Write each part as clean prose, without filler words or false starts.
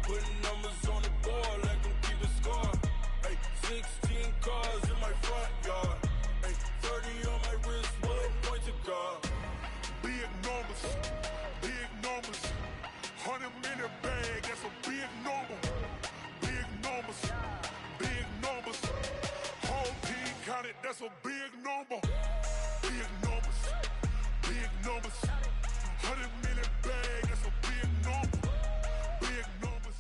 Putting numbers on the board like I'm keeping score. Hey, 16 cars in my front yard. Hey, 30 on my wrist, bullet point to God. Big numbers, big numbers. 100 minute bag, that's a big number. Big numbers, big numbers. Whole team counted, that's a big number. Big numbers, big numbers. 100 minute bag, that's a big number. Big numbers.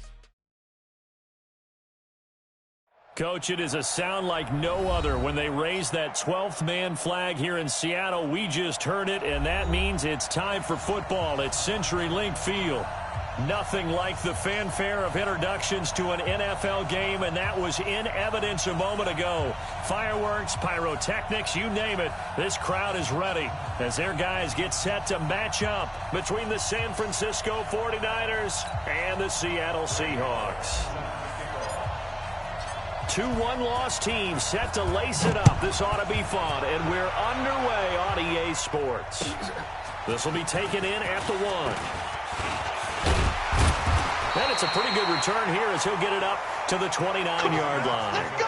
Coach, it is a sound like no other when they raise that 12th man flag here in Seattle. We just heard it, and that means it's time for football at CenturyLink Field. Nothing like the fanfare of introductions to an NFL game, and that was in evidence a moment ago. Fireworks, pyrotechnics, you name it. This crowd is ready as their guys get set to match up between the San Francisco 49ers and the Seattle Seahawks. Two one-loss teams set to lace it up. This ought to be fun, and we're underway on EA Sports. This will be taken in at the 1. And it's a pretty good return here as he'll get it up to the 29-yard line. Let's go!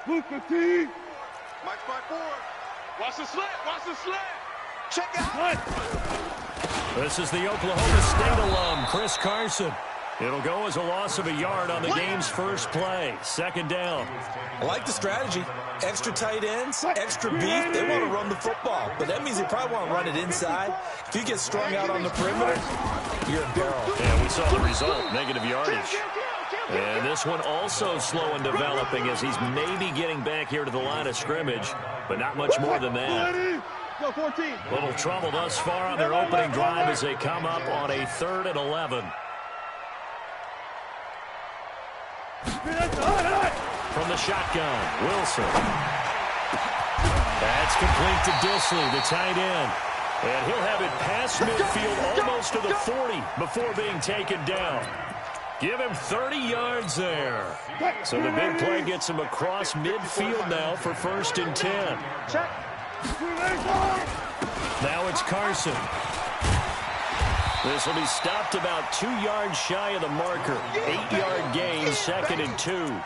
Move 15. Mike 5-4. Watch the slant. Watch the slant. Check out. This is the Oklahoma State alum, Chris Carson. It'll go as a loss of a yard on the game's first play. Second down. I like the strategy. Extra tight ends, extra beef. They want to run the football, but that means they probably want to run it inside. If you get strung out on the perimeter, you're in peril. And we saw the result, negative yardage. And this one also slow in developing as he's maybe getting back here to the line of scrimmage, but not much more than that. Little trouble thus far on their opening drive as they come up on a 3rd and 11. From the shotgun, Wilson. That's complete to Disley, the tight end. And he'll have it past midfield almost to the 40 before being taken down. Give him 30 yards there. So the big play gets him across midfield now for 1st and 10. Check. Now it's Carson. This will be stopped about 2 yards shy of the marker. 8-yard gain, 2nd and 2.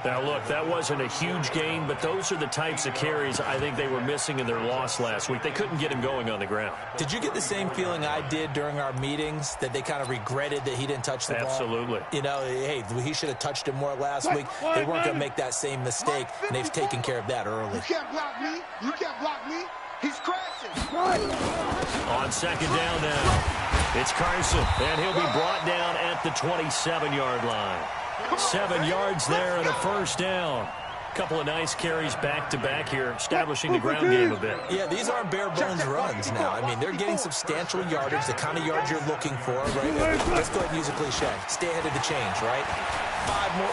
Now, look, that wasn't a huge gain, but those are the types of carries I think they were missing in their loss last week. They couldn't get him going on the ground. Did you get the same feeling I did during our meetings, that they kind of regretted that he didn't touch the ball? Absolutely. You know, hey, he should have touched it more last week. They weren't going to make that same mistake, and they've taken care of that early. You can't block me. You can't block me. He's crashing. On 2nd down now, it's Carson, and he'll be brought down at the 27-yard line. 7 yards there and a 1st down. Couple of nice carries back-to-back here, establishing the ground game a bit. Yeah, these aren't bare-bones runs now. I mean, they're getting substantial yardage, the kind of yards you're looking for, right? Let's go ahead and use a cliche. Stay ahead of the change, right?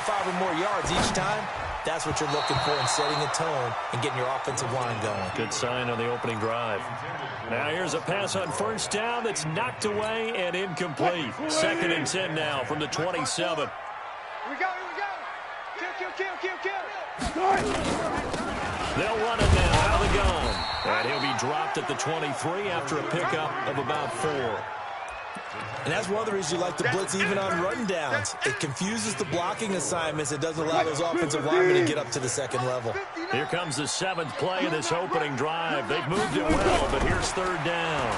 5 or more yards each time. That's what you're looking for in setting a tone and getting your offensive line going. Good sign on the opening drive. Now here's a pass on 1st down that's knocked away and incomplete. 2nd and 10 now from the 27. Here we go. Kill. They'll run it now out of the gun. And he'll be dropped at the 23 after a pickup of about 4. And that's one of the reasons you like to blitz even on run downs. It confuses the blocking assignments. It doesn't allow those offensive linemen to get up to the 2nd level. Here comes the 7th play of this opening drive. They've moved it well, but here's 3rd down.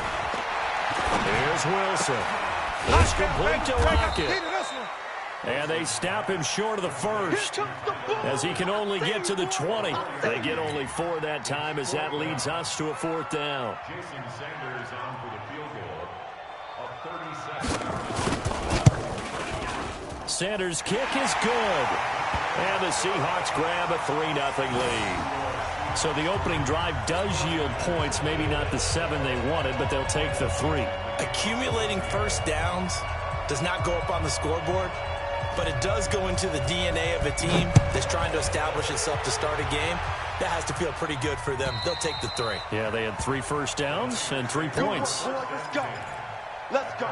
Here's Wilson. It's complete to Rocket. And they stop him short of the 1st as he can only get to the 20. They get only 4 that time as that leads us to a 4th down. Jason Sanders on for the field goal of 37. Sanders' kick is good. And the Seahawks grab a 3-0 lead. So the opening drive does yield points, maybe not the 7 they wanted, but they'll take the 3. Accumulating 1st downs does not go up on the scoreboard, but it does go into the DNA of a team that's trying to establish itself to start a game. That has to feel pretty good for them. They'll take the 3. Yeah, they had 3 first downs and 3 points. Let's go.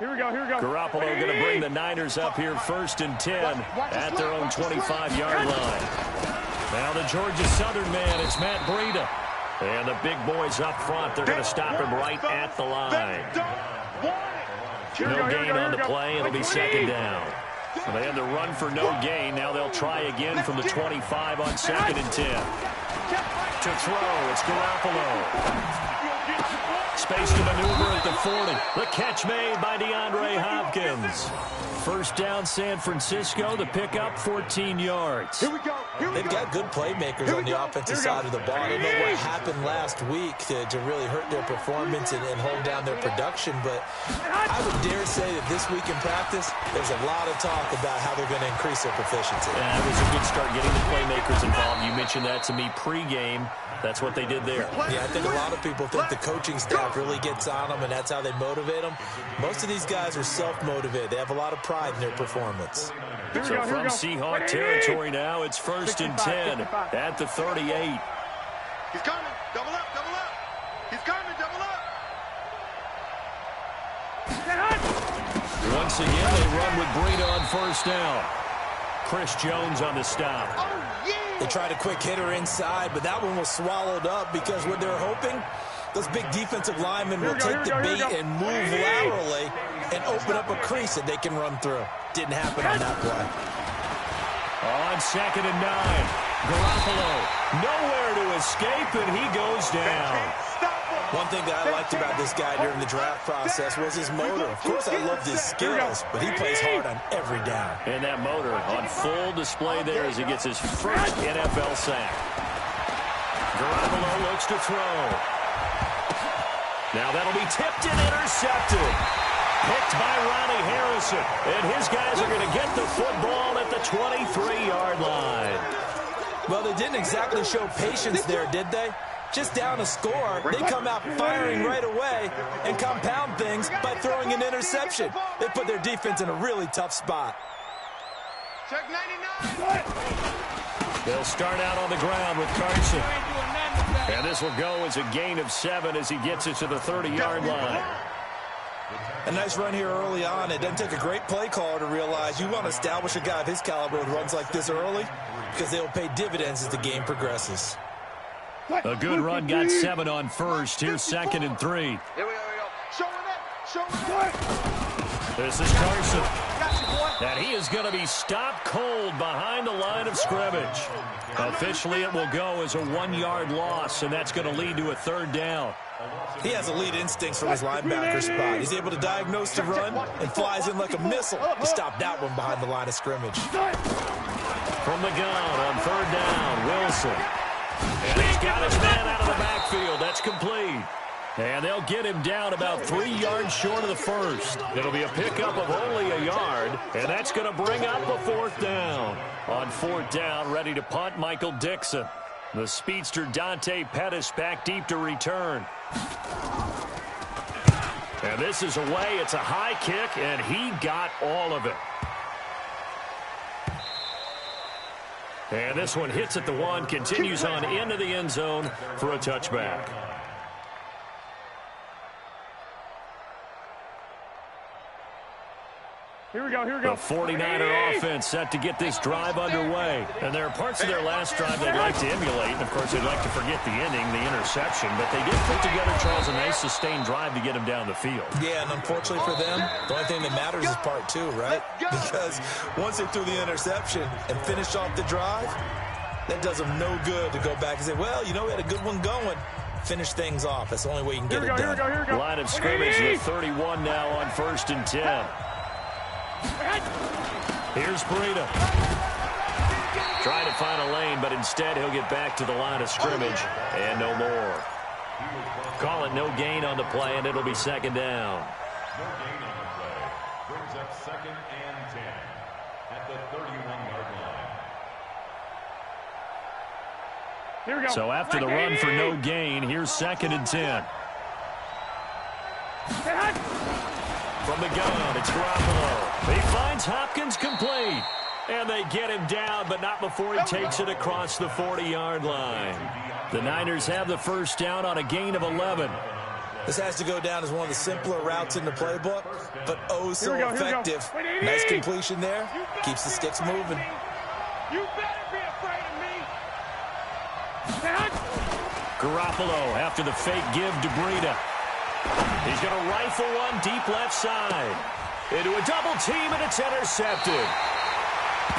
Here we go. Garoppolo going to bring the Niners up here 1st and 10 at their own 25-yard line. Now the Georgia Southern man, it's Matt Breida. And the big boys up front, they're going to stop him right at the line. No gain on the play. It'll be 2nd down. So they had to run for no gain. Now they'll try again from the 25 on 2nd and 10. To throw, it's Garoppolo. Space to maneuver at the 40. The catch made by DeAndre Hopkins. 1st down, San Francisco. The pickup, 14 yards. Here we go. They've got good playmakers on the offensive side of the ball. I don't know what happened last week to really hurt their performance and hold down their production, but I would dare say that this week in practice, there's a lot of talk about how they're going to increase their proficiency. Yeah, it was a good start getting the playmakers involved. You mentioned that to me pregame. That's what they did there. Yeah, I think a lot of people think the coaching staff really gets on them, and that's how they motivate them. Most of these guys are self-motivated. They have a lot of pride in their performance. So from Seahawk territory now, it's 1st and 10 at the 38. He's coming. Double up. He's coming. Double up. Once again, they run with Breida on 1st down. Chris Jones on the stop. They tried a quick hitter inside, but that one was swallowed up because what they're hoping, those big defensive linemen will take the bait and move laterally and open up a crease that they can run through. Didn't happen on that play. On 2nd and 9, Garoppolo nowhere to escape, and he goes down. One thing that I liked about this guy during the draft process was his motor. Of course, I loved his skills, but he plays hard on every down. And that motor on full display there as he gets his first NFL sack. Garoppolo looks to throw. Now that'll be tipped and intercepted. Picked by Ronnie Harrison. And his guys are going to get the football at the 23-yard line. Well, they didn't exactly show patience there, did they? Just down a score, they come out firing right away and compound things by throwing an interception. They put their defense in a really tough spot. Check 99. They'll start out on the ground with Carson. And this will go as a gain of 7 as he gets it to the 30-yard line. A nice run here early on. It doesn't take a great play caller to realize you want to establish a guy of his caliber who runs like this early because they will pay dividends as the game progresses. A good run, got 7 on 1st. Here's 2nd and 3. Here we go. Showing it. This is Carson. And he is going to be stopped cold behind the line of scrimmage. Officially, it will go as a 1-yard loss, and that's going to lead to a 3rd down. He has elite instincts from his linebacker spot. He's able to diagnose the run and flies in like a missile to stop that one behind the line of scrimmage. From the gun on 3rd down, Wilson. And he's got his man out of the backfield. That's complete. And they'll get him down about 3 yards short of the 1st. It'll be a pickup of only a yard, and that's going to bring up a 4th down. On 4th down, ready to punt, Michael Dixon. The speedster Dante Pettis back deep to return. And this is away. It's a high kick, and he got all of it. And this one hits at the 1, continues on into the end zone for a touchback. Here we go. The 49er offense set to get this drive underway. And there are parts of their last drive they'd like to emulate. And, of course, they'd like to forget the ending, the interception. But they did put together, Charles, a nice sustained drive to get him down the field. Yeah, and unfortunately for them, the only thing that matters is part 2, right? Because once they threw the interception and finished off the drive, that does them no good to go back and say, well, you know, we had a good one going. Finish things off. That's the only way you can get it done. Here we go. Line of scrimmage, the 31 now on 1st and 10. Here's Breida. Trying to find a lane, but instead he'll get back to the line of scrimmage and no more. Call it no gain on the play, and it'll be 2nd down. No gain on the play. Brings up 2nd and 10 at the 31-yard line. Here we go. So after the run for no gain, here's 2nd and 10. From the gun, it's Garoppolo. He finds Hopkins complete. And they get him down, but not before he takes it across the 40-yard line. The Niners have the 1st down on a gain of 11. This has to go down as one of the simpler routes in the playbook, but oh so effective. Nice completion there. Keeps the sticks moving. You better be afraid of me. Garoppolo after the fake give to Breida. He's going to rifle one deep left side. Into a double team, and it's intercepted.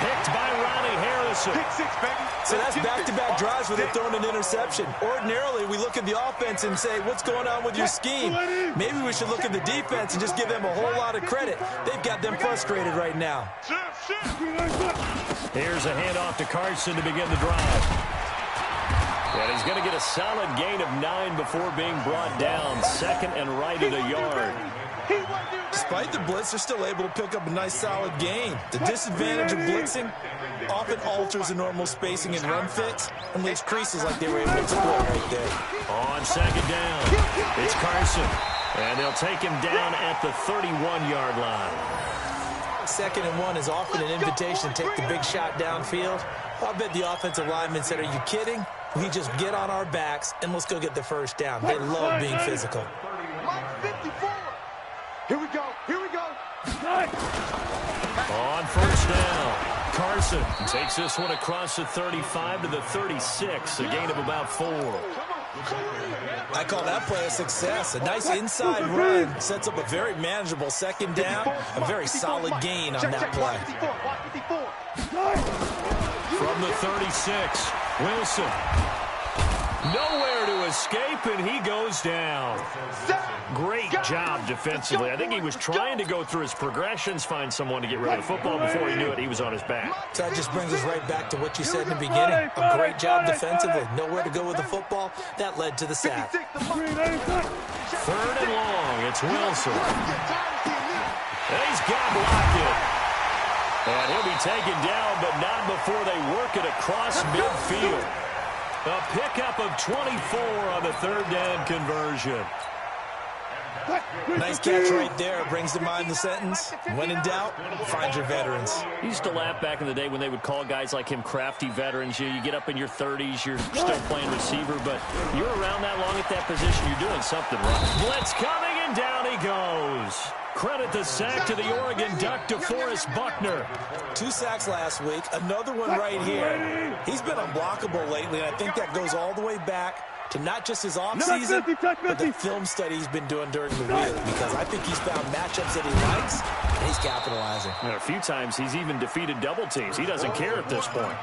Picked by Ronnie Harrison. Pick six, baby. So that's back-to-back drives where they're throwing an interception. Ordinarily, we look at the offense and say, what's going on with your scheme? Maybe we should look at the defense and just give them a whole lot of credit. They've got them frustrated right now. Here's a handoff to Carson to begin the drive. And he's going to get a solid gain of 9 before being brought down. Second and right at a yard. Despite the blitz, they're still able to pick up a nice, solid gain. The disadvantage of blitzing often alters the normal spacing and run fits and leaves creases like they were able to exploit right there. On second down, it's Carson. And they'll take him down at the 31-yard line. Second and 1 is often an invitation to take the big shot downfield. I bet the offensive lineman said, are you kidding? We just get on our backs and let's go get the first down. They love being physical. Mike 54. Here we go. Here we go. On first down, Carson takes this one across the 35 to the 36, a gain of about 4. I call that play a success. A nice inside run sets up a very manageable second down, a very solid gain on that play. From the 36, Wilson. Nowhere to escape, and he goes down. Great job defensively. I think he was trying to go through his progressions, find someone to get rid of the football. Before he knew it, he was on his back. So that just brings us right back to what you said in the beginning. A great job defensively. Nowhere to go with the football. That led to the sack. Third and long. It's Wilson. And he's got Lockett. And he'll be taken down, but not before they work it across midfield. A pickup of 24 on the third down conversion. Nice catch right there. Brings to mind the sentence, when in doubt, find your veterans. He used to laugh back in the day when they would call guys like him crafty veterans. You get up in your 30s, you're still playing receiver, but you're around that long at that position, you're doing something right. Blitz coming, and down he goes. Credit the sack to the Oregon Duck, DeForest Buckner. 2 sacks last week, another one right here. He's been unblockable lately, and I think that goes all the way back to not just his offseason, but the film study he's been doing during the week, because I think he's found matchups that he likes, and he's capitalizing. And a few times he's even defeated double teams. He doesn't care at this point.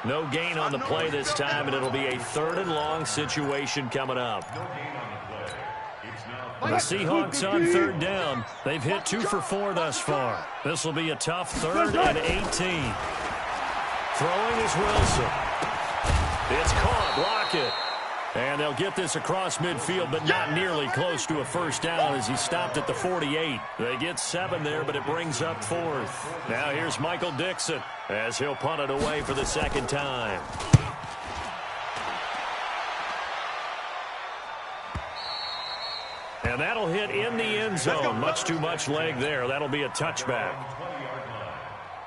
No gain on the play this time, and it'll be a third and long situation coming up. The Seahawks on third down. They've hit 2 for 4 thus far. This will be a tough third and 18. Throwing is Wilson. It's caught. Lockett. And they'll get this across midfield, but not nearly close to a first down as he stopped at the 48. They get 7 there, but it brings up 4th. Now here's Michael Dixon as he'll punt it away for the second time. And that'll hit in the end zone. Much too much leg there. That'll be a touchback.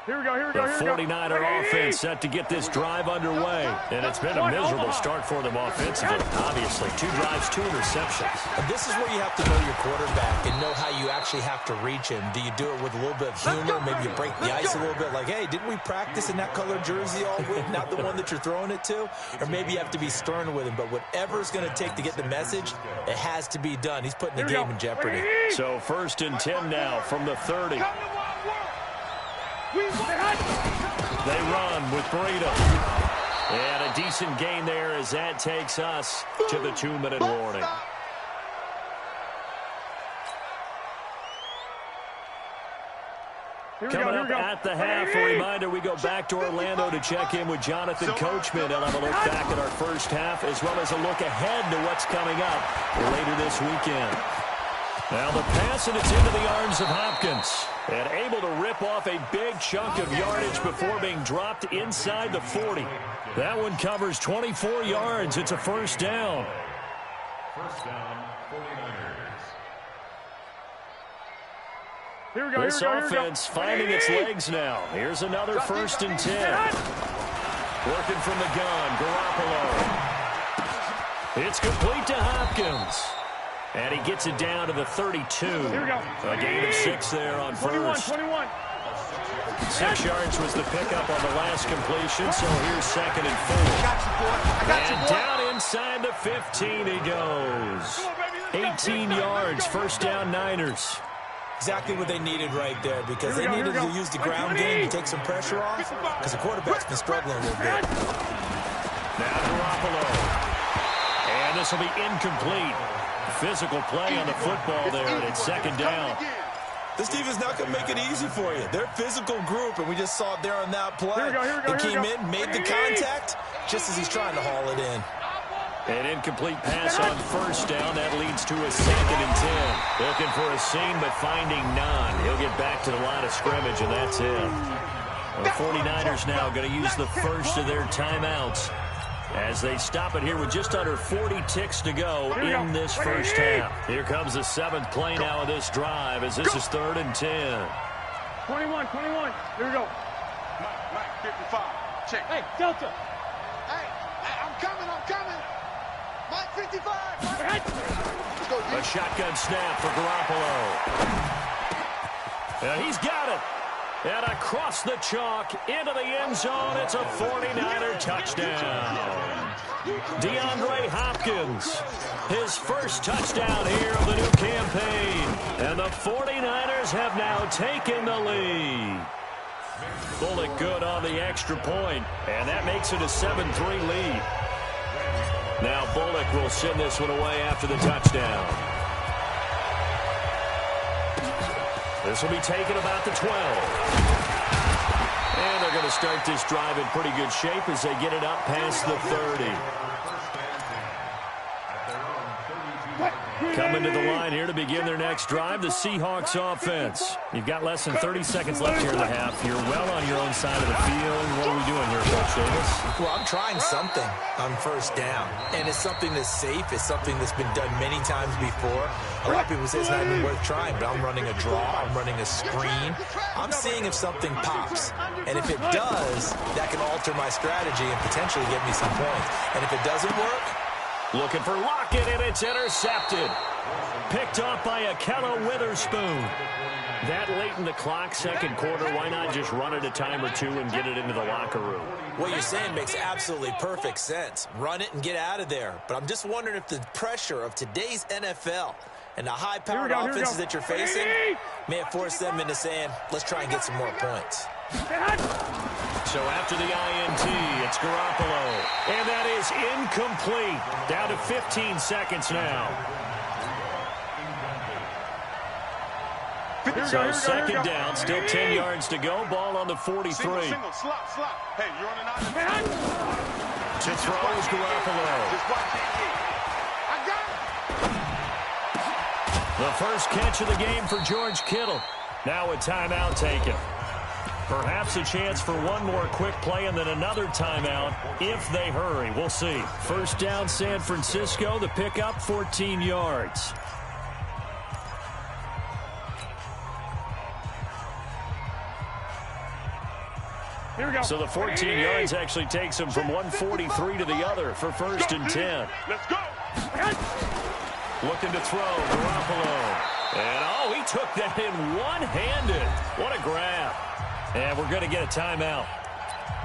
Here we go, here we The go, here we go. 49er offense set to get this drive underway. And it's been a miserable start for them offensively. Obviously, 2 drives, 2 interceptions. And this is where you have to know your quarterback and know how you actually have to reach him. Do you do it with a little bit of humor? Maybe you break the ice a little bit, like, hey, didn't we practice in that color jersey all week, not the one that you're throwing it to? Or maybe you have to be stern with him. But whatever it's going to take to get the message, it has to be done. He's putting the game in jeopardy. So 1st and 10 now from the 30. They run with Breida. And a decent gain there as that takes us to the 2-minute warning. Coming up at the half, a reminder, we go back to Orlando to check in with Jonathan Coachman. He'll have a look back at our first half as well as a look ahead to what's coming up later this weekend. Now the pass, and it's into the arms of Hopkins. And able to rip off a big chunk of yardage before being dropped inside the 40. That one covers 24 yards. It's a first down. First down, 49ers. Here we go, This here we go, offense finding its legs now. Here's another 1st and 10. Working from the gun, Garoppolo. It's complete to Hopkins. And he gets it down to the 32. Here we go. A gain of 6 there on 21, first. 21. 6 yards was the pickup on the last completion, so here's 2nd and 4. I got you, boy. I got you, And boy. down inside the 15 he goes. 18 yards, first down Niners. Exactly what they needed right there, because they needed to use the ground game to take some pressure off, because the quarterback's been struggling a little bit. Now Garoppolo. And this will be incomplete. Physical play on the football there, and it's 2nd down. This defense not going to make it easy for you. They're a physical group, and we just saw it there on that play. They came in, made the contact, just as he's trying to haul it in. An incomplete pass on first down. That leads to a 2nd and 10. Looking for a seam, but finding none. He'll get back to the line of scrimmage, and that's it. The 49ers now going to use the first of their timeouts as they stop it here with just under 40 ticks to go in this first half. Here comes the 7th play now of this drive, as this is 3rd and 10. 21, 21. Here we go. Mike, 55. Check. Hey, Delta. Hey, I'm coming. Mike, 55. Let's go, A shotgun snap for Garoppolo. And he's got it. And across the chalk into the end zone. It's a 49er touchdown. DeAndre Hopkins, his first touchdown here of the new campaign. And the 49ers have now taken the lead. Bullock good on the extra point, and that makes it a 7-3 lead. Now Bullock will send this one away after the touchdown. This will be taken about the 12. And they're going to start this drive in pretty good shape as they get it up past the 30. Coming to the line here to begin their next drive, the Seahawks offense. You've got less than 30 seconds left here in the half. You're well on your own side of the field. What are we doing here, Coach Davis? Well, I'm trying something on first down, and it's something that's safe. It's something that's been done many times before. A lot of people say it's not even worth trying, but I'm running a draw. I'm running a screen. I'm seeing if something pops, and if it does, that can alter my strategy and potentially get me some points. And if it doesn't work, looking for Lockett, and it's intercepted. Picked off by Akella Witherspoon. That late in the clock, 2nd quarter, why not just run it a time or two and get it into the locker room? what you're saying makes absolutely perfect sense. Run it and get out of there. But I'm just wondering if the pressure of today's NFL and the high-powered offenses that you're facing may have forced them into saying, let's try and get some more points. So after the INT, it's Garoppolo. And that is incomplete. Down to 15 seconds now. So second down, still 10 yards to go. Ball on the 43. Single, slot. Hey, you're on an island. To throw is Garoppolo. Just watch it. I got it. The first catch of the game for George Kittle. Now a timeout taken. Perhaps a chance for one more quick play and then another timeout if they hurry. We'll see. First down, San Francisco. The pickup, 14 yards. Here we go. So the 14 yards actually takes him from 143 to the other for first and 10. Let's go. Looking to throw, Garoppolo. And, he took that in one-handed. What a grab. And we're going to get a timeout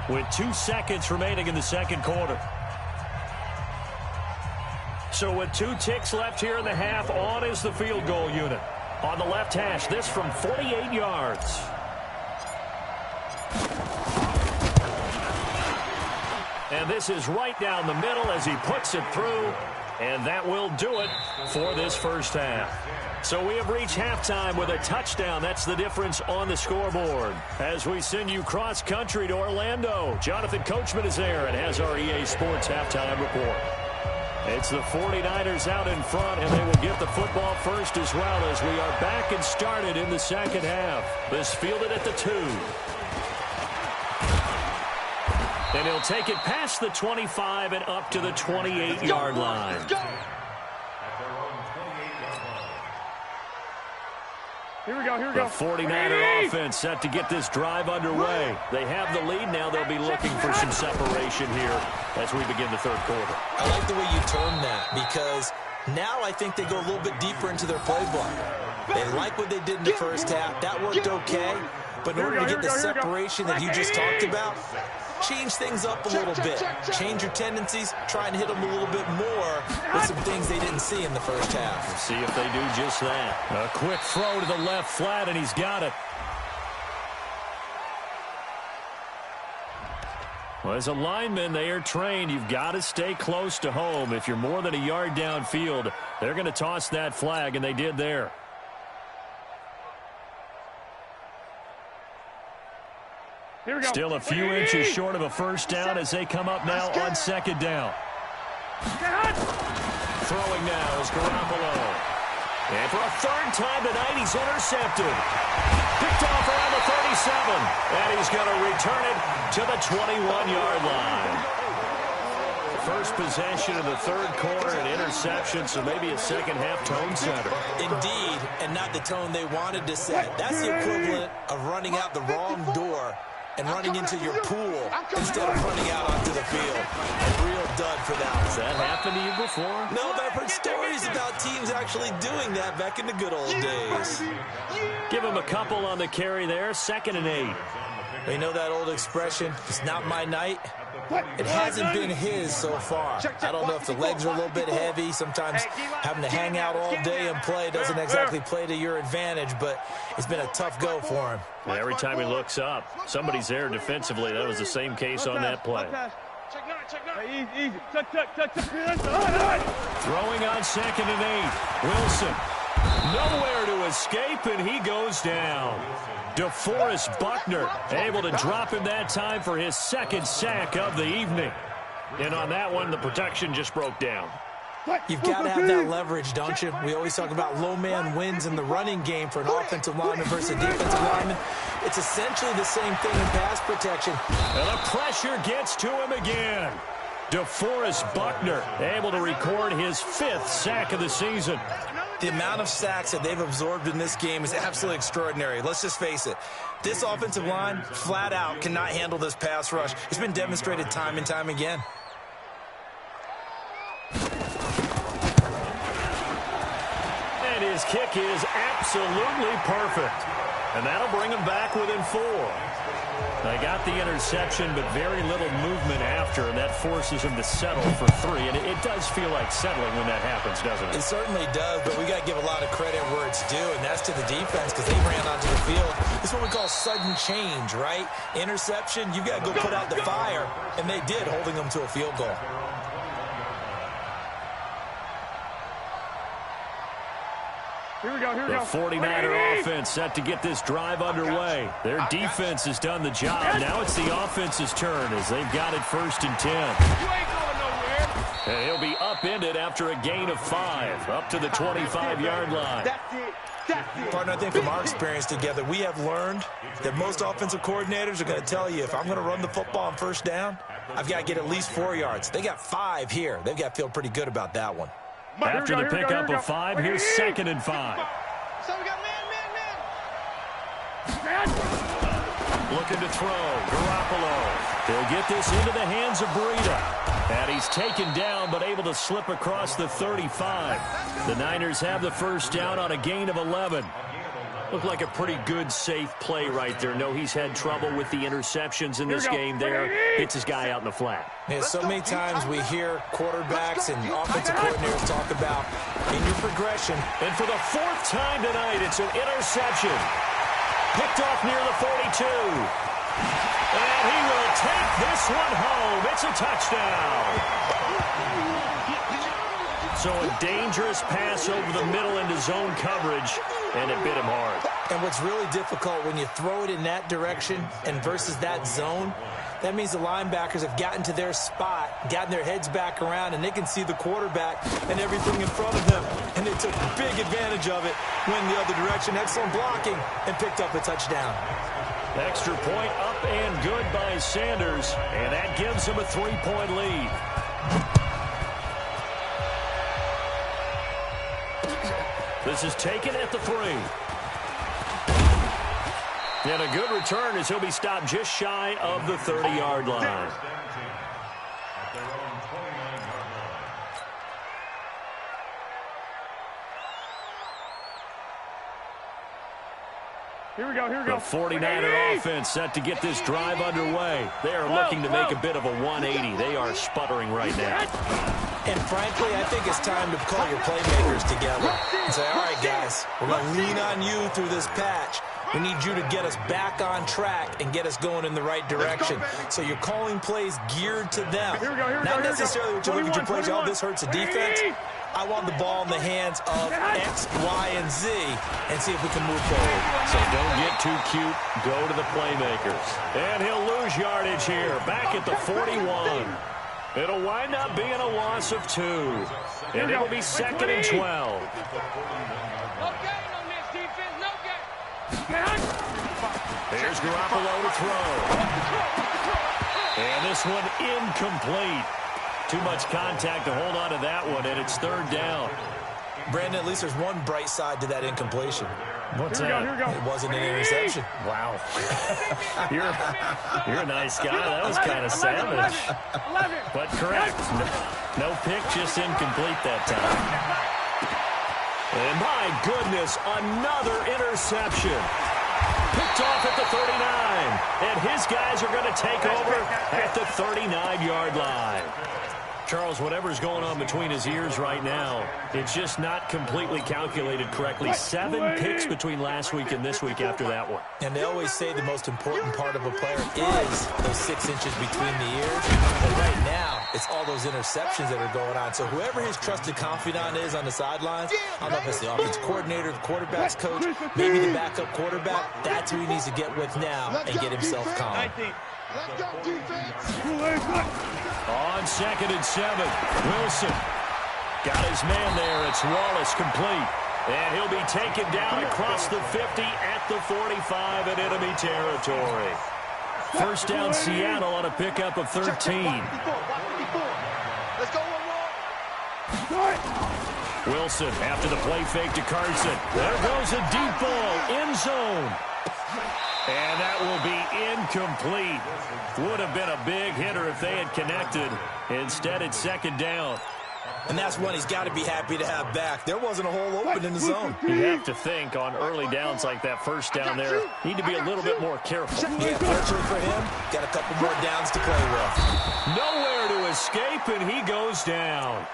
with 2 seconds remaining in the second quarter. So with 2 ticks left here in the half, on is the field goal unit. On the left hash, this from 48 yards. And this is right down the middle as he puts it through. And that will do it for this first half. So we have reached halftime with a touchdown. That's the difference on the scoreboard. As we send you cross-country to Orlando, Jonathan Coachman is there and has our EA Sports halftime report. It's the 49ers out in front, and they will get the football first as well as we are back and started in the second half. This fielded at the 2. And he'll take it past the 25 and up to the 28-yard line. Here we go. The 49er offense set to get this drive underway. They have the lead now. They'll be looking for some separation here as we begin the third quarter. I like the way you term that because Now I think they go a little bit deeper into their playbook. They like what they did in the first half. That worked okay. But in order to get the separation that you just talked about, change things up a little bit. Change your tendencies. Try and hit them a little bit more with some things they didn't see in the first half. We'll see if they do just that. A quick throw to the left flat, and he's got it. Well, as a lineman, they are trained. You've got to stay close to home. If you're more than a yard downfield, they're going to toss that flag, and they did there. Here we go. Still a few inches short of a first down as they come up now on second down. Throwing now is Garoppolo. And for a third time tonight, he's intercepted. Picked off around the 37. And he's going to return it to the 21-yard line. First possession of the third quarter, an interception, so maybe a second-half tone setter. Indeed, and not the tone they wanted to set. That's the equivalent of running out the wrong door and running into your pool instead of running out onto the field. A real dud for that one. Has that happened to you before? No, but I've heard stories about teams actually doing that back in the good old days. Give him a couple on the carry there, 2nd and 8. You know that old expression, it's not my night? It hasn't been his so far. I don't know if the legs are a little bit heavy. Sometimes having to hang out all day and play doesn't exactly play to your advantage, but it's been a tough go for him. And every time he looks up, somebody's there defensively. That was the same case on that play. Easy. Throwing on 2nd and 8. Wilson. Nowhere to escape, and he goes down. DeForest Buckner able to drop him that time for his 2nd sack of the evening. And on that one, the protection just broke down. You've got to have that leverage, don't you? We always talk about low man wins in the running game for an offensive lineman versus a defensive lineman. It's essentially the same thing in pass protection. And the pressure gets to him again. DeForest Buckner able to record his 5th sack of the season. The amount of sacks that they've absorbed in this game is absolutely extraordinary. Let's just face it. This offensive line, flat out, cannot handle this pass rush. It's been demonstrated time and time again. And his kick is absolutely perfect. And that'll bring him back within 4. They got the interception, but very little movement after, and that forces him to settle for 3. And it does feel like settling when that happens, doesn't it? It certainly does, but we got to give a lot of credit where it's due, and that's to the defense because they ran onto the field. This is what we call sudden change, right? Interception, you got to go put out the fire, and they did, holding them to a field goal. Here we go. The 49er offense set to get this drive underway. Their defense has done the job. Now it's the offense's turn as they've got it 1st and 10. And he'll be upended after a gain of 5, up to the 25-yard line. Partner, I think from our experience together, we have learned that most offensive coordinators are going to tell you, if I'm going to run the football on 1st down, I've got to get at least 4 yards. They got 5 here. They've got to feel pretty good about that one. After the pickup of 5, here's 2nd and 5. So we got man. Looking to throw. Garoppolo. They'll get this into the hands of Breida. And he's taken down, but able to slip across the 35. The Niners have the 1st down on a gain of 11. Looked like a pretty good, safe play right there. No, he's had trouble with the interceptions in this game there. Hits his guy out in the flat. Yeah, so many times we hear quarterbacks and offensive coordinators talk about in your progression. And for the 4th time tonight, it's an interception. Picked off near the 42. And he will take this one home. It's a touchdown. So a dangerous pass over the middle into zone coverage, and it bit him hard. And what's really difficult when you throw it in that direction and versus that zone, that means the linebackers have gotten to their spot, gotten their heads back around, and they can see the quarterback and everything in front of them. And they took big advantage of it, went the other direction, excellent blocking, and picked up a touchdown. Extra point up and good by Sanders, and that gives him a 3-point lead. This is taken at the 3. And a good return as he'll be stopped just shy of the 30-yard line. Here we go, here we go. The 49er offense set to get this drive underway. They are looking to make a bit of a 180. They are sputtering right now. And frankly, I think it's time to call your playmakers together and say, all right, guys, we're going to lean on you through this patch. We need you to get us back on track and get us going in the right direction. So you're calling plays geared to them. Not necessarily what you look at your plays, oh, this hurts the defense. I want the ball in the hands of X, Y, and Z and see if we can move forward. So don't get too cute. Go to the playmakers. And he'll lose yardage here. Back at the 41. It'll wind up being a loss of 2. And it'll be 2nd and 12. No gain on this defense, no gain. Here's Garoppolo to throw. And this one incomplete. Too much contact to hold on to that one, and it's 3rd down. Brandon, at least there's one bright side to that incompletion. What's Here that? we go. It wasn't an interception. Wow. You're a nice guy. That was kind of savage. 11. But correct. No pick, just incomplete that time. And my goodness, another interception. Picked off at the 39. And his guys are going to take over at the 39-yard line. Charles, whatever's going on between his ears right now, it's just not completely calculated correctly. 7 picks between last week and this week after that one. And they always say the most important part of a player is those 6 inches between the ears. But right now, it's all those interceptions that are going on. So whoever his trusted confidant is on the sidelines, I don't know if it's the offense coordinator, the quarterback's coach, maybe the backup quarterback, that's who he needs to get with now and get himself calm. Let's go, defense. On 2nd and 7, Wilson got his man there. It's Wallace complete. And he'll be taken down across the 50 at the 45 in enemy territory. First down, Seattle on a pickup of 13. Let's go, one more. Wilson after the play fake to Carson. There goes a deep ball, end zone. And that will be incomplete. Would have been a big hitter if they had connected. Instead, it's 2nd down. And that's one he's got to be happy to have back. There wasn't a hole open in the zone. You have to think on early downs like that first down there, need to be a little bit more careful. Yeah, fortunately for him, got a couple more downs to play with. Nowhere to escape, and he goes down.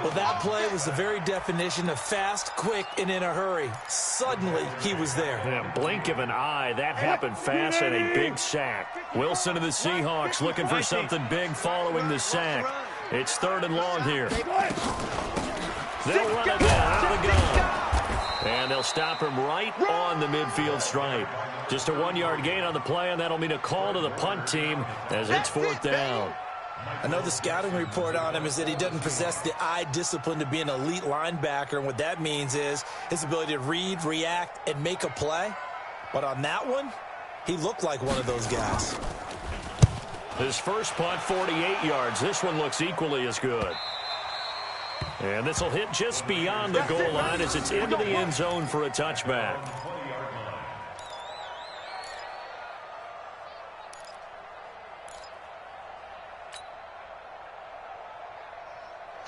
Well, that play was the very definition of fast, quick, and in a hurry. Suddenly, he was there. In a blink of an eye, that happened fast and a big sack. Wilson of the Seahawks looking for something big following the sack. It's 3rd and long here. They'll run it down out of the gun. And they'll stop him right on the midfield stripe. Just a 1-yard gain on the play, and that'll mean a call to the punt team as it's 4th down. I know the scouting report on him is that he doesn't possess the eye discipline to be an elite linebacker, and what that means is his ability to read, react, and make a play. But on that one, he looked like one of those guys. His first punt, 48 yards. This one looks equally as good. And this will hit just beyond the goal line as it's into the end zone for a touchback.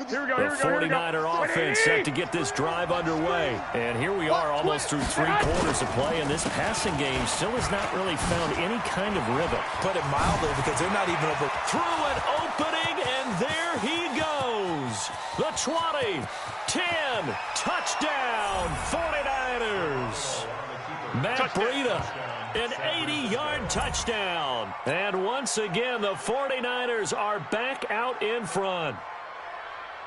Here we go, The here we go, here we go. 49er offense set to get this drive underway. And here we are almost through 3 quarters of play, and this passing game still has not really found any kind of rhythm. Put it mildly, because they're not even over. Through an opening, and there he goes. The 20, 10, touchdown, 49ers. Matt Breida, an 80-yard touchdown. And once again, the 49ers are back out in front.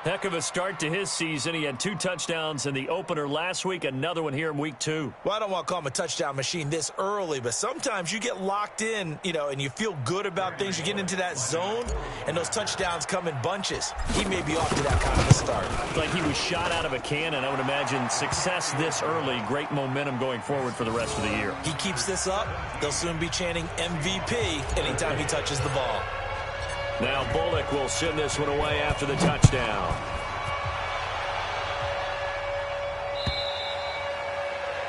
Heck of a start to his season. He had 2 touchdowns in the opener last week, another one here in week 2. Well, I don't want to call him a touchdown machine this early, but sometimes you get locked in, and you feel good about things. You get into that zone, and those touchdowns come in bunches. He may be off to that kind of a start. Like he was shot out of a cannon. I would imagine success this early, great momentum going forward for the rest of the year. He keeps this up, they'll soon be chanting MVP anytime he touches the ball. Now Bullock will send this one away after the touchdown.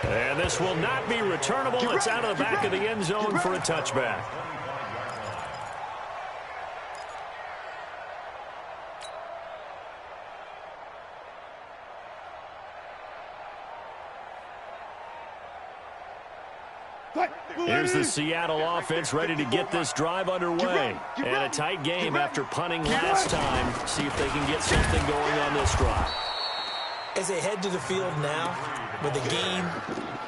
And this will not be returnable. It's out of the back of the end zone for a touchback. Here's the Seattle offense ready to get this drive underway. And a tight game after punting last time. See if they can get something going on this drive. As they head to the field now, with the game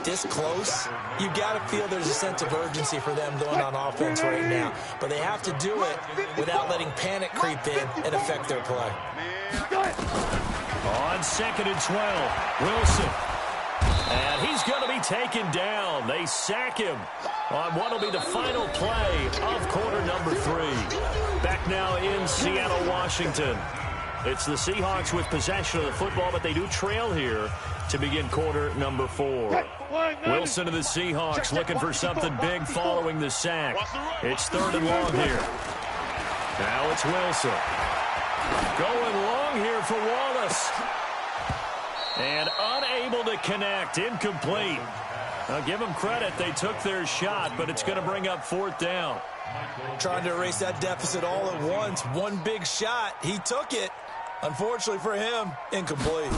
this close, you've got to feel there's a sense of urgency for them going on offense right now. But they have to do it without letting panic creep in and affect their play. On 2nd and 12, Wilson. And he's going to be taken down. They sack him on what will be the final play of quarter number 3. Back now in Seattle, Washington. It's the Seahawks with possession of the football, but they do trail here to begin quarter number 4. Wilson of the Seahawks looking for something big following the sack. It's 3rd and long here. Now it's Wilson. Going long here for Wallace. And unable to connect. Incomplete. I'll give them credit. They took their shot, but it's going to bring up 4th down. Trying to erase that deficit all at once. One big shot. He took it. Unfortunately for him, incomplete.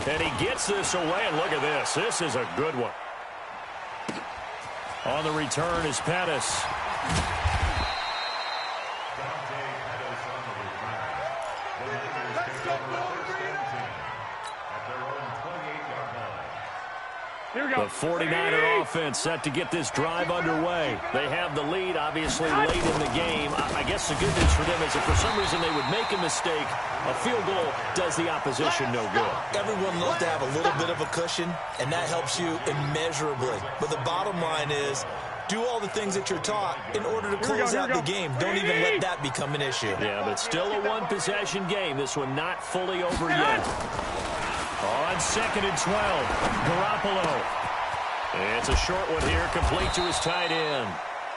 And he gets this away, and look at this. This is a good one. On the return is Pettis. The 49er offense set to get this drive underway. They have the lead, obviously, late in the game. I guess the good news for them is if for some reason they would make a mistake, a field goal does the opposition no good. Everyone loves to have a little bit of a cushion, and that helps you immeasurably. But the bottom line is, do all the things that you're taught in order to close out the game. Don't even let that become an issue. Yeah, but still a one-possession game. This one not fully over yet. On 2nd and 12, Garoppolo. It's a short one here, complete to his tight end.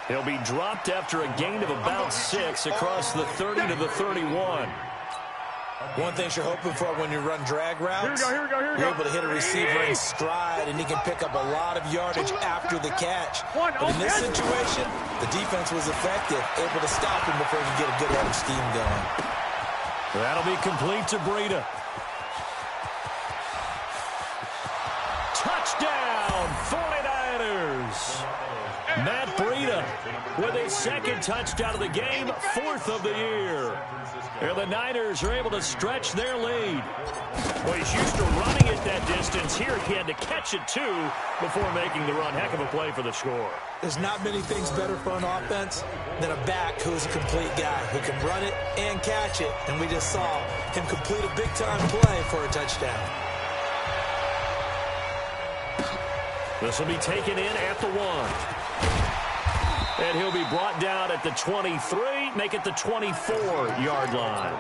He'll be dropped after a gain of about 6 across the 30 to the 31. One thing you're hoping for when you run drag routes, you're able to hit a receiver in stride, and he can pick up a lot of yardage after the catch. But in this situation, the defense was effective, able to stop him before he could get a good head of steam going. That'll be complete to Breida. Touchdown, 49ers. Matt Breida with his 2nd touchdown of the game, 4th of the year. And the Niners are able to stretch their lead. Well, he's used to running it that distance. Here he had to catch it, too, before making the run. Heck of a play for the score. There's not many things better for an offense than a back who's a complete guy, who can run it and catch it. And we just saw him complete a big-time play for a touchdown. This will be taken in at the 1. And he'll be brought down at the 23, make it the 24-yard line.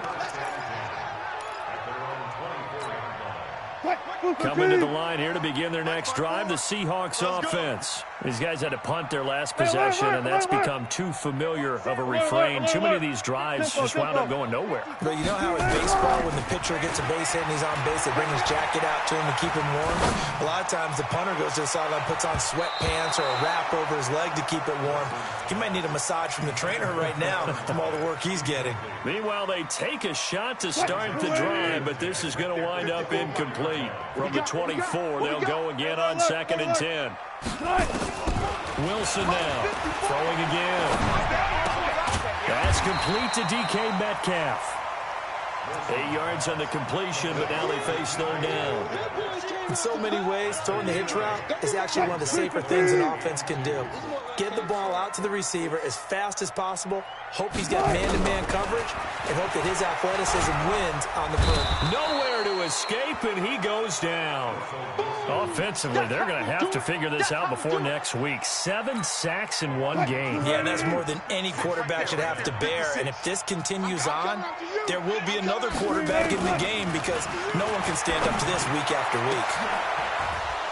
Coming to the line here to begin their next drive, the Seahawks offense. These guys had to punt their last possession, and that's become too familiar of a refrain. Too many of these drives just wound up going nowhere. But you know how in baseball, when the pitcher gets a base hit and he's on base, they bring his jacket out to him to keep him warm? A lot of times the punter goes to the sideline, puts on sweatpants or a wrap over his leg to keep it warm. He might need a massage from the trainer right now from all the work he's getting. Meanwhile, they take a shot to start the drive, but this is going to wind up incomplete. From the 24, they'll go again on 2nd and 10. Wilson now, throwing again. That's complete to DK Metcalf. 8 yards on the completion, but now they face 3rd down. In so many ways, throwing the hitch route is actually one of the safer things an offense can do. Get the ball out to the receiver as fast as possible, hope he's got man-to-man coverage, and hope that his athleticism wins on the perimeter. Nowhere to escape, and he goes down. Offensively, they're going to have to figure this out before next week. 7 sacks in one game. Yeah, that's more than any quarterback should have to bear. And if this continues on, there will be another quarterback in the game because no one can stand up to this week after week.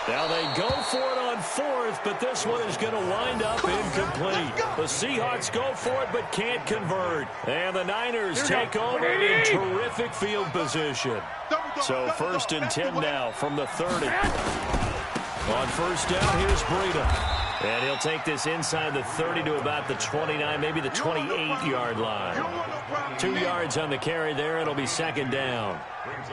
Now they go for it on 4th, but this one is going to wind up incomplete. The Seahawks go for it, but can't convert. And the Niners take over in terrific field position. So 1st and 10 now from the 30. On 1st down, here's Breida. And he'll take this inside the 30 to about the 29, maybe the 28-yard line. 2 yards on the carry there. It'll be second down.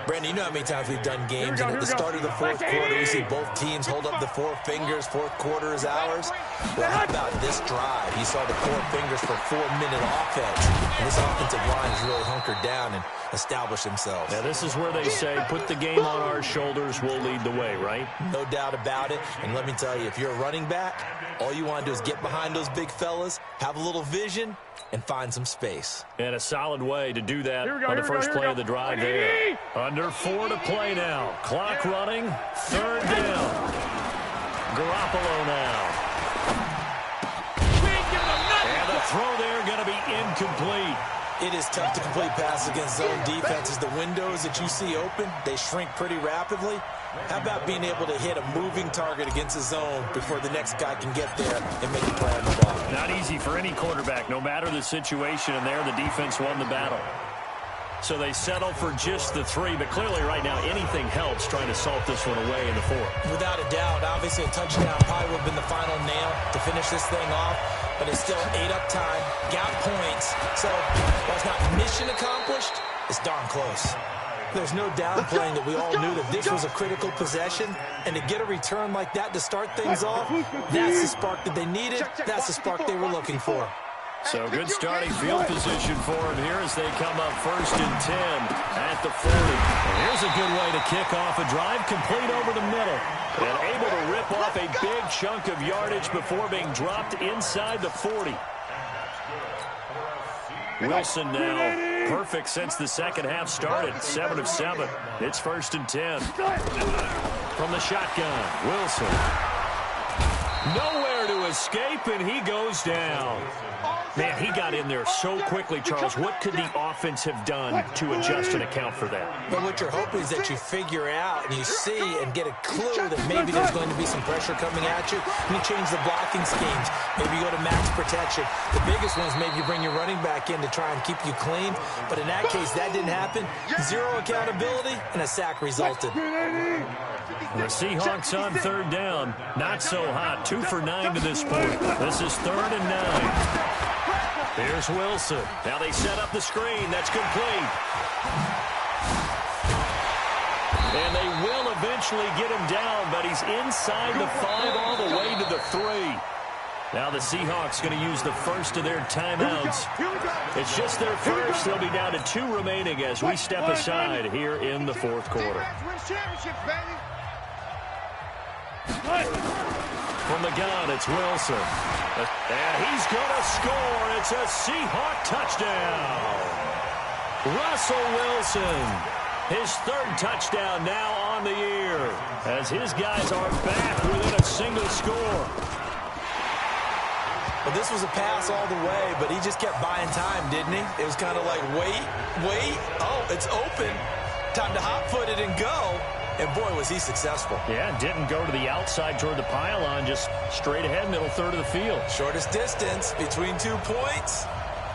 Brandon, you know how many times we've done games, and at the start of the fourth quarter, we see both teams hold up the four fingers, fourth quarter is ours. Well, how about this drive? You saw the four fingers for 4-minute offense, and this offensive line has really hunkered down and established themselves. Now, this is where they say, put the game on our shoulders, we'll lead the way, right? No doubt about it, and let me tell you, if you're a running back, all you want to do is get behind those big fellas, have a little vision, and find some space. And a solid way to do that on the first play of the drive there. Under 4 to play now. Clock running. Third down. Garoppolo now. And the throw there going to be incomplete. It is tough to complete passes against zone defenses. The windows that you see open, they shrink pretty rapidly. How about being able to hit a moving target against a zone before the next guy can get there and make a play on the ball? Not easy for any quarterback, no matter the situation, and there the defense won the battle. So they settle for just the 3, but clearly right now anything helps trying to salt this one away in the 4th. Without a doubt, obviously a touchdown probably would have been the final nail to finish this thing off, but it's still 8 up time, got points, so while it's not mission accomplished, it's darn close. There's no downplaying that we all knew that this was a critical possession, and to get a return like that to start things off, that's the spark that they needed, that's the spark they were looking for. So good starting field position for him here as they come up 1st and 10 at the 40. And here's a good way to kick off a drive, complete over the middle. And able to rip off a big chunk of yardage before being dropped inside the 40. Wilson now perfect since the second half started. 7 of 7. It's 1st and 10. From the shotgun, Wilson. Nowhere to escape, and he goes down. Man, he got in there so quickly, Charles. What could the offense have done to adjust and account for that? But what you're hoping is that you figure out and you see and get a clue that maybe there's going to be some pressure coming at you, and you change the blocking schemes. Maybe you go to max protection. The biggest one is maybe you bring your running back in to try and keep you clean. But in that case, that didn't happen. 0 accountability, and a sack resulted. The Seahawks on 3rd down. Not so hot. 2 for 9 to this point. This is 3rd and 9. Here's Wilson. Now they set up the screen. That's complete. And they will eventually get him down, but he's inside the 5 all the way to the 3. Now the Seahawks going to use the first of their timeouts. It's just their first. They'll be down to 2 remaining as we step aside here in the 4th quarter. From the gun, it's Wilson. And he's going to score. It's a Seahawk touchdown. Russell Wilson, his 3rd touchdown now on the year, as his guys are back within a single score. Well, this was a pass all the way, but he just kept buying time, didn't he? It was kind of like, wait. Oh, it's open. Time to hot-foot it and go. And, boy, was he successful. Yeah, didn't go to the outside toward the pylon, just straight ahead, middle third of the field. Shortest distance between 2 points,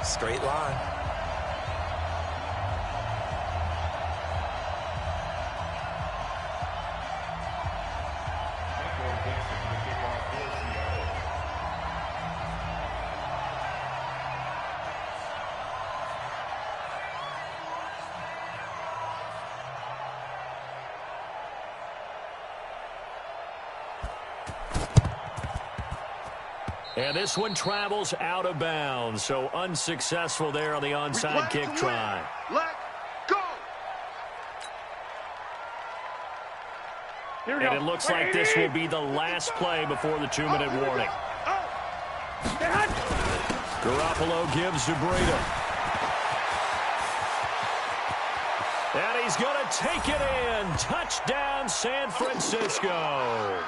straight line. And this one travels out of bounds, so unsuccessful there on the onside kick try. Let go. And it looks like this will be the last play before the 2-minute warning. Garoppolo gives to Breida. And he's going to take it in. Touchdown, San Francisco.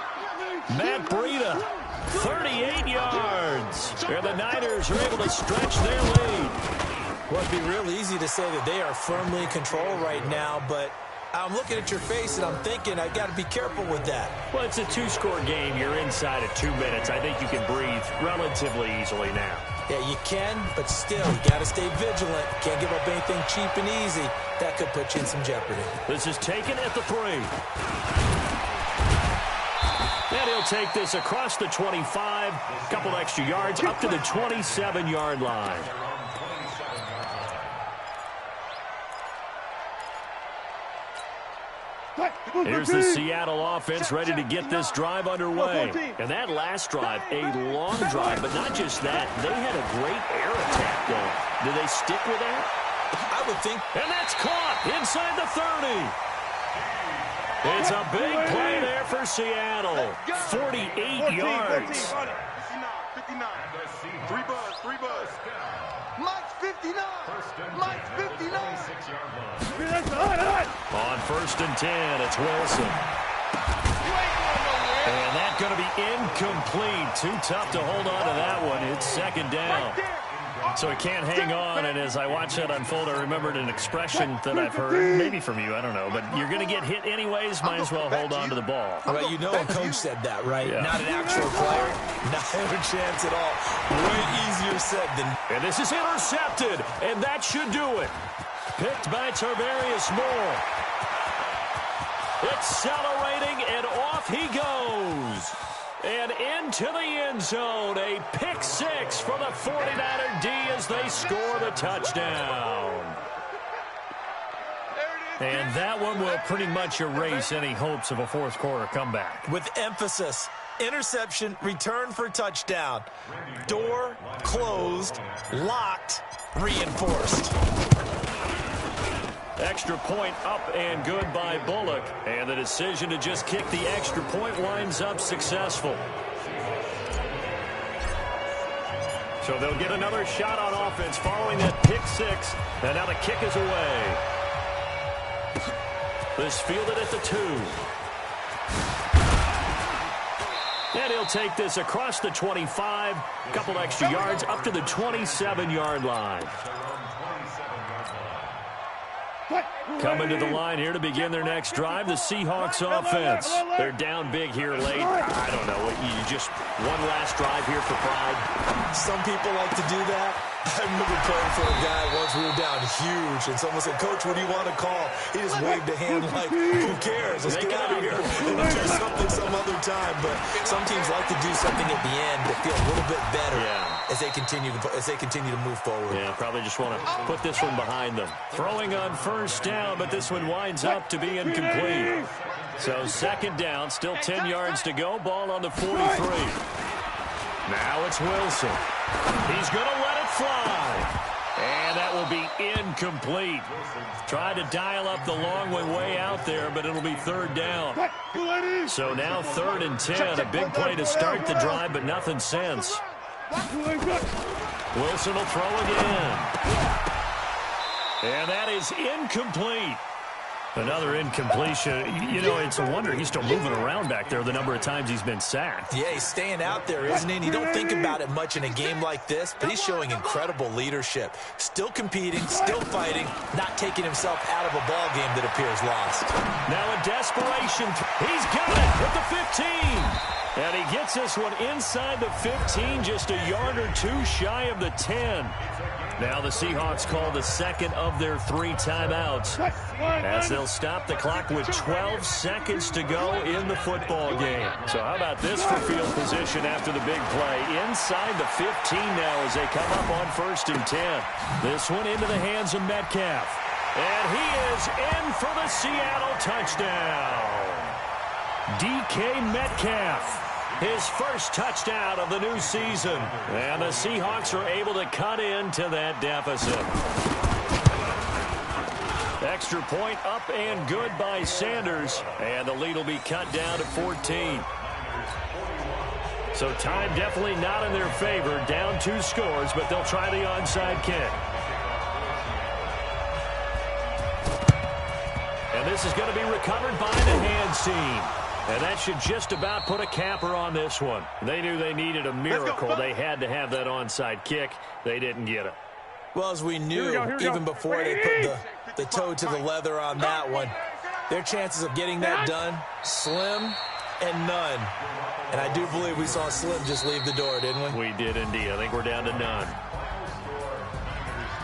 Matt Breida, 38 yards. And the Niners are able to stretch their lead. Well, it'd be real easy to say that they are firmly in control right now, but I'm looking at your face and I'm thinking I got to be careful with that. Well, it's a 2-score game. You're inside at 2 minutes. I think you can breathe relatively easily now. Yeah, you can, but still, you got to stay vigilant. Can't give up anything cheap and easy. That could put you in some jeopardy. This is taken at the 3. And he'll take this across the 25, a couple extra yards, up to the 27-yard line. Here's the Seattle offense ready to get this drive underway. And that last drive, a long drive, but not just that. They had a great air attack going. Do they stick with that? I would think. And that's caught inside the 30. It's a big play there for Seattle. 48 yards. 59. Three buzz. Mike's 59. Mike's 59. On 1st and 10, it's Wilson. And that's going to be incomplete. Too tough to hold on to that one. It's 2nd down. So he can't hang on, and as I watch that unfold, I remembered an expression that I've heard, maybe from you, I don't know, but you're going to get hit anyways, might as well hold on to the ball. Well, you know a coach said that, right? Yeah. Not an actual player, not a chance at all. Way easier said than... And this is intercepted, and that should do it. Picked by Tarvarius Moore. Accelerating, and off he goes. And into the end zone, a pick 6 for the 49er D as they score the touchdown. And that one will pretty much erase any hopes of a fourth quarter comeback. With emphasis, interception, return for touchdown. Door closed, locked, reinforced. Extra point up and good by Bullock. And the decision to just kick the extra point winds up successful. So they'll get another shot on offense following that pick 6. And now the kick is away. This fielded at the 2. And he'll take this across the 25. A couple extra yards up to the 27-yard line. Coming to the line here to begin their next drive, the Seahawks offense. They're down big here late. I don't know. You just one last drive here for pride. Some people like to do that. I remember playing for a guy once. We were down huge, and someone said, "Coach, what do you want to call?" He just waved a hand like, "Who cares? Let's get out of here and do something some other time." But some teams like to do something at the end to feel a little bit better as they continue to move forward. Yeah, probably just want to put this one behind them. Throwing on 1st down, but this one winds up to be incomplete. So 2nd down, still 10 yards to go. Ball on the 43. Now it's Wilson. He's going to let it fly. And that will be incomplete. Tried to dial up the long one way out there, but it'll be 3rd down. So now 3rd and 10. A big play to start the drive, but nothing since. Wilson will throw again. And that is incomplete. Another incompletion. You know, it's a wonder he's still moving around back there the number of times he's been sacked. Yeah, he's staying out there, isn't he? And you don't think about it much in a game like this, but he's showing incredible leadership. Still competing, still fighting, not taking himself out of a ball game that appears lost. Now in desperation, he's got it at the 15. And he gets this one inside the 15, just a yard or 2 shy of the 10. Now the Seahawks call the 2nd of their 3 timeouts as they'll stop the clock with 12 seconds to go in the football game. So how about this for field position after the big play? Inside the 15 now as they come up on 1st and 10. This one into the hands of Metcalf. And he is in for the Seattle touchdown. DK Metcalf. His first touchdown of the new season. And the Seahawks are able to cut into that deficit. Extra point up and good by Sanders. And the lead will be cut down to 14. So time definitely not in their favor. Down 2 scores, but they'll try the onside kick. And this is going to be recovered by the hands team. And that should just about put a capper on this one. They knew they needed a miracle. They had to have that onside kick. They didn't get it. Well, as we knew, even before they put the toe to the leather on that one, their chances of getting that done, slim and none. And I do believe we saw Slim just leave the door, didn't we? We did indeed. I think we're down to none.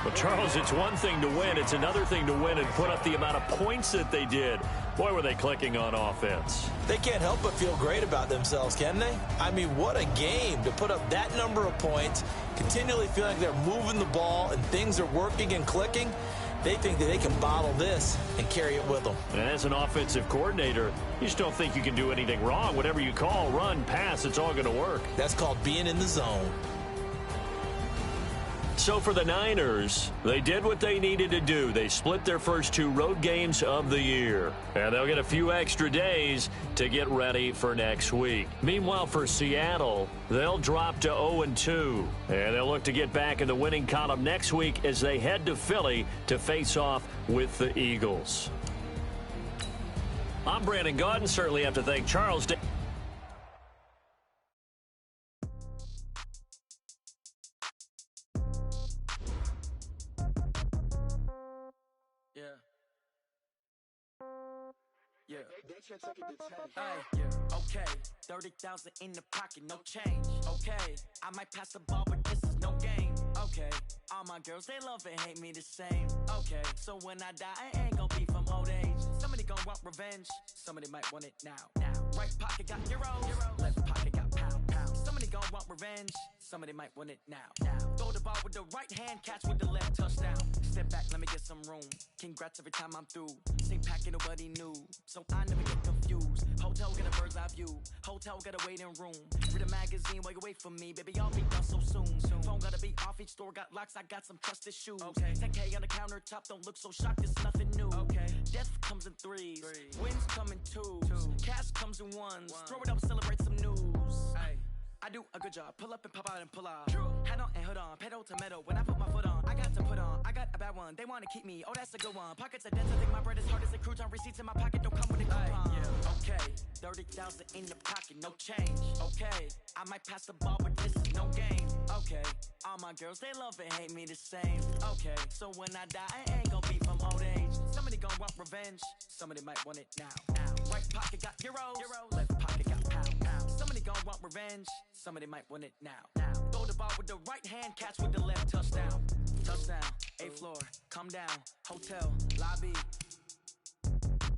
Well, Charles, it's one thing to win. It's another thing to win and put up the amount of points that they did. Boy, were they clicking on offense. They can't help but feel great about themselves, can they? I mean, what a game to put up that number of points, continually feeling like they're moving the ball and things are working and clicking. They think that they can bottle this and carry it with them. And as an offensive coordinator, you just don't think you can do anything wrong. Whatever you call, run, pass, it's all going to work. That's called being in the zone. So for the Niners, they did what they needed to do. They split their first 2 road games of the year. And they'll get a few extra days to get ready for next week. Meanwhile, for Seattle, they'll drop to 0-2. And they'll look to get back in the winning column next week as they head to Philly to face off with the Eagles. I'm Brandon Gaudin. Certainly have to thank Charles. Okay, 30,000 in the pocket, no change. Okay, I might pass the ball, but this is no game. Okay, all my girls, they love and hate me the same. Okay, so when I die, I ain't gonna be from old age. Somebody gonna want revenge, somebody might want it now. Right pocket got euros, left pocket got pound. Somebody gonna want revenge, somebody might want it now. Throw the ball with the right hand, catch with the left, touchdown. Step back, let me get some room. Congrats every time I'm through. Same packet, nobody knew, so I never get confused. Hotel get a bird's eye view. Hotel got a waiting room. Read a magazine while you wait for me. Baby, I'll be done so soon. Phone gotta be off. Each store got locks. I got some trusted shoes. Okay. 10K on the countertop. Don't look so shocked. It's nothing new. Okay. Death comes in threes. Wins come in twos. Cash comes in ones. Throw it up, celebrate some news. Ay. I do a good job. Pull up and pop out and pull out. Head on and hood on. Pedal to metal. When I put my foot on, I got to put on. I got a bad one. They want to keep me. Oh, that's a good one. Pockets are dense. I think my bread is hard as a crouton. Receipts in my pocket don't come with a coupon. Okay. 30,000 in the pocket. No change. Okay. I might pass the ball, but this is no game. Okay. All my girls, they love and hate me the same. Okay. So when I die, I ain't gonna be from old age. Somebody gonna want revenge. Somebody might want it now. Right pocket got euros. Left pocket got pound. Somebody gonna want revenge. Somebody might want it now. Throw the ball with the right hand, catch with the left, touchdown. Touchdown, 8th floor, come down, hotel, lobby.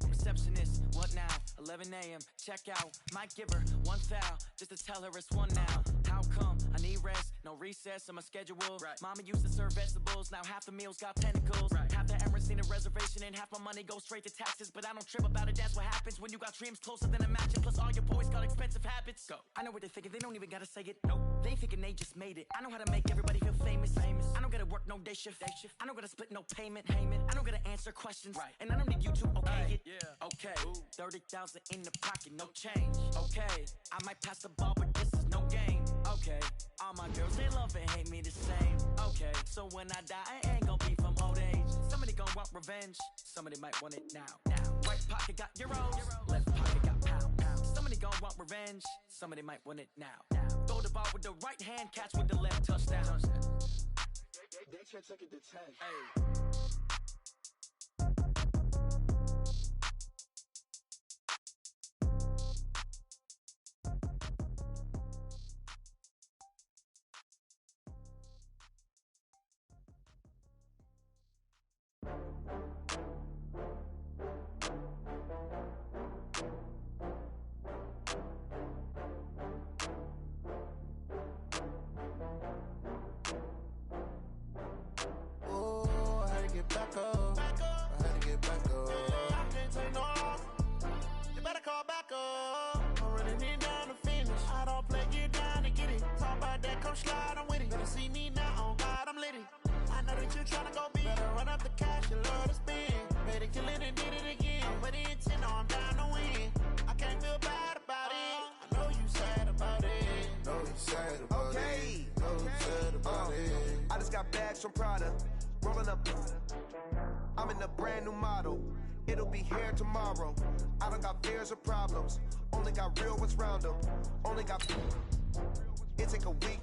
Receptionist, what now? 11 a.m., check out. Might give her one foul, just to tell her it's one now. How come? I need rest, no recess in my schedule. Right. Mama used to serve vegetables, now half the meals got tentacles. Right. Half the Emirates need a reservation and half my money goes straight to taxes. But I don't trip about it, that's what happens when you got dreams closer than a match. Plus all your boys got expensive habits. Go. I know what they're thinking, they don't even gotta say it. Nope. They ain't thinking they just made it. I know how to make everybody feel famous. I don't gotta work no day shift. I don't gotta split no payment. I don't gotta answer questions. Right. And I don't need you to okay it. Yeah. Okay. 30,000 in the pocket, no change. Okay. I might pass the ball, but this is no game. Okay. All my girls, they love and hate me the same. Okay. So when I die, I ain't gonna be from old age. Somebody gonna want revenge. Somebody might want it now. Right pocket got euros. Left pocket got pound. Somebody gonna want revenge. Somebody might want it now. Throw the ball with the right hand, catch with the left, touchdown. They should take it to 10. Hey. Back up. I had to get back up. I can't take no loss. You better call back up. I'm running it down to finish. I don't play, get down to get it. Talk about that, come slide, I'm with it. Better see me now, on God, I'm litty. I know that you tryna go big. Better run up the cash, you love to spend. Better kill it and did it again. I'm with the intent, no, I'm down to win. I can't feel bad about it. I know you sad about it. Know you sad about it. Know you sad about it. I just got bags from Prada. Rolling up, I'm in a brand new model. It'll be here tomorrow. I don't got fears or problems. Only got real ones round them. Only got. It take a week.